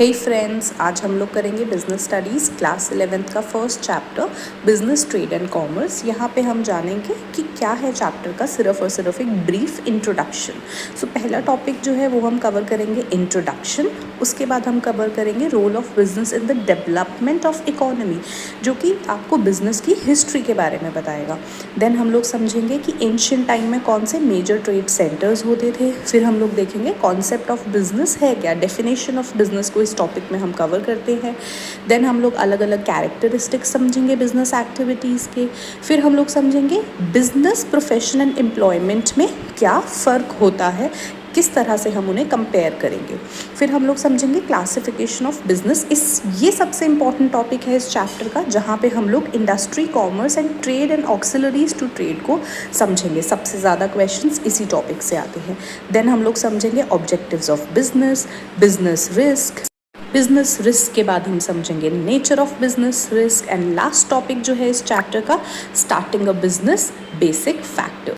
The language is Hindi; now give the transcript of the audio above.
हे फ्रेंड्स, आज हम लोग करेंगे बिजनेस स्टडीज़ क्लास 11th का first chapter business trade and commerce. यहाँ पे हम जानेंगे कि क्या है चैप्टर का सिर्फ और सिर्फ एक ब्रीफ इंट्रोडक्शन। सो पहला टॉपिक जो है वो हम कवर करेंगे इंट्रोडक्शन। उसके बाद हम कवर करेंगे role of business in the development of economy, जो कि आपको बिजनेस की हिस्ट्री के बारे में बताएगा। देन हम लोग समझेंगे कि एंशियंट टाइम में कौन से मेजर ट्रेड सेंटर्स होते थे। फिर हम लोग देखेंगे कॉन्सेप्ट ऑफ बिजनेस है क्या, डेफिनेशन ऑफ बिजनेस को इस टॉपिक में हम कवर करते हैं। देन हम लोग अलग अलग कैरेक्टरिस्टिक्स समझेंगे बिजनेस एक्टिविटीज़ के। फिर हम लोग समझेंगे बिजनेस प्रोफेशन एंड एम्प्लॉयमेंट में क्या फ़र्क होता है, किस तरह से हम उन्हें कंपेयर करेंगे। फिर हम लोग समझेंगे क्लासिफिकेशन ऑफ बिजनेस। ये सबसे इंपॉर्टेंट टॉपिक है इस चैप्टर का, जहाँ पे हम लोग industry, commerce and trade and auxiliaries to trade को समझेंगे। सबसे ज़्यादा क्वेश्चंस इसी टॉपिक से आते हैं। देन हम लोग समझेंगे objectives of business, business risk. Business risk के बाद हम समझेंगे nature of business risk and last topic जो है इस चैप्टर का, starting a business basic factor.